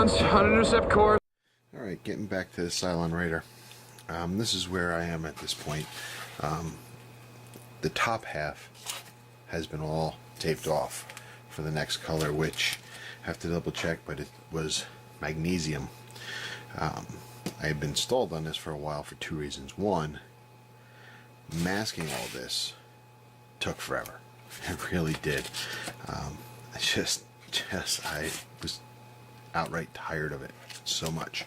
launch on intercept course. Alright, getting back to the Cylon Raider. This is where I am at this point. The top half has been all taped off for the next color, which I have to double check, but it was magnesium. I had been stalled on this for a while for two reasons. One, masking all this took forever. It really did. I was outright tired of it so much.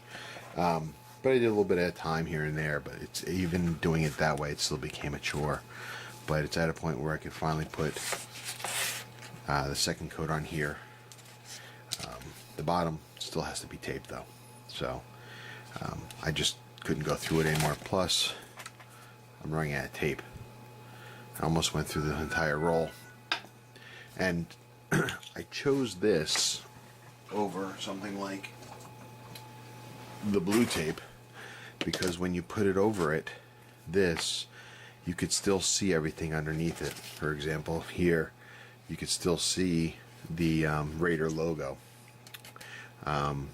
But I did a little bit at a time here and there, but it's even doing it that way, it still became a chore. But it's at a point where I could finally put the second coat on here. The bottom still has to be taped though, so I just couldn't go through it anymore. Plus, I'm running out of tape. I almost went through the entire roll, and I chose this over something like the blue tape because when you put it over it, you could still see everything underneath it. For example, here you could still see the Raider logo, and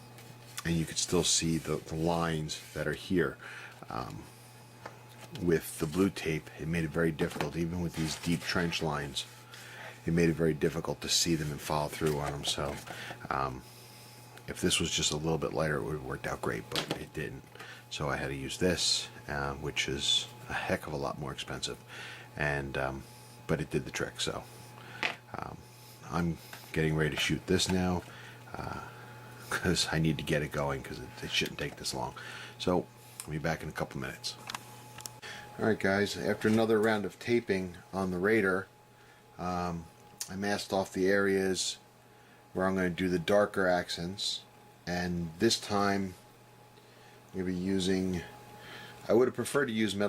you could still see the lines that are here. With the blue tape, it made it very difficult, even with these deep trench lines, it made it very difficult to see them and follow through on them. So if this was just a little bit lighter, it would have worked out great, but it didn't. So I had to use this, which is a heck of a lot more expensive, and but it did the trick. So I'm getting ready to shoot this now because I need to get it going, because it shouldn't take this long. So I'll be back in a couple minutes. Alright guys, after another round of taping on the Raider, I masked off the areas where I'm going to do the darker accents, and this time I'm going to be using, I would have preferred to use the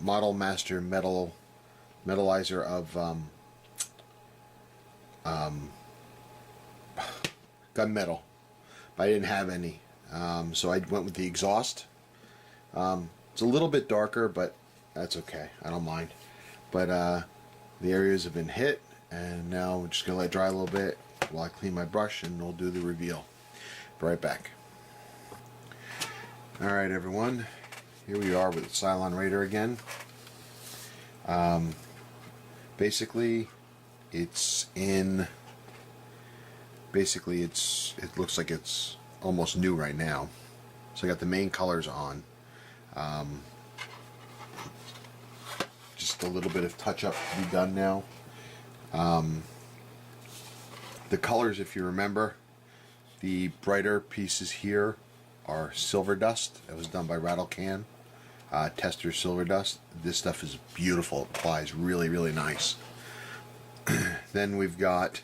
Model Master metalizer of gunmetal, but I didn't have any, so I went with the exhaust. It's a little bit darker, but that's okay, I don't mind. But the areas have been hit, and now we're just going to let it dry a little bit while I clean my brush, and we'll do the reveal. Be right back. Alright everyone, here we are with the Cylon Raider again. Basically it looks like it's almost new right now. So I got the main colors on. Just a little bit of touch-up to be done now. The colors, if you remember, the brighter pieces here are silver dust. That was done by Rattle Can. Tester silver dust. This stuff is beautiful. It applies really, really nice. Then we've got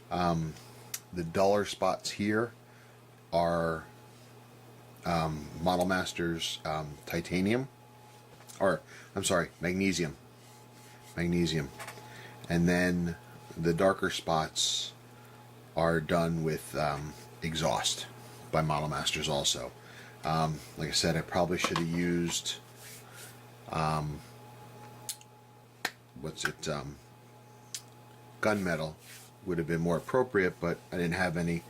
the duller spots here are Model Master's titanium, or I'm sorry, magnesium. And then the darker spots are done with exhaust by Model Masters also. Like I said, I probably should have used gunmetal would have been more appropriate, but I didn't have any,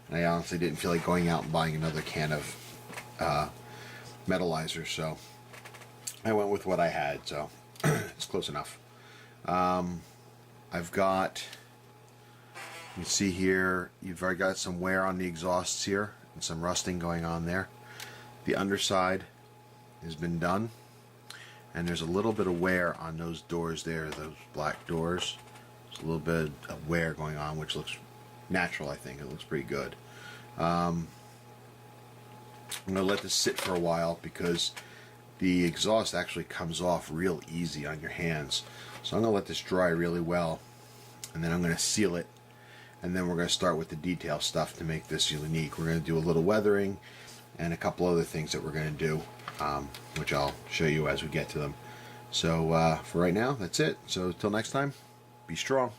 and I honestly didn't feel like going out and buying another can of metalizer, so I went with what I had, so it's close enough. I've got, you can see here, you've already got some wear on the exhausts here and some rusting going on there. The underside has been done, and there's a little bit of wear on those doors there, those black doors. There's a little bit of wear going on, which looks natural. I think it looks pretty good. I'm going to let this sit for a while because the exhaust actually comes off real easy on your hands. So I'm going to let this dry really well, and then I'm going to seal it, and then we're going to start with the detail stuff to make this unique. We're going to do a little weathering and a couple other things that we're going to do, which I'll show you as we get to them. So for right now, that's it. So till next time, be strong.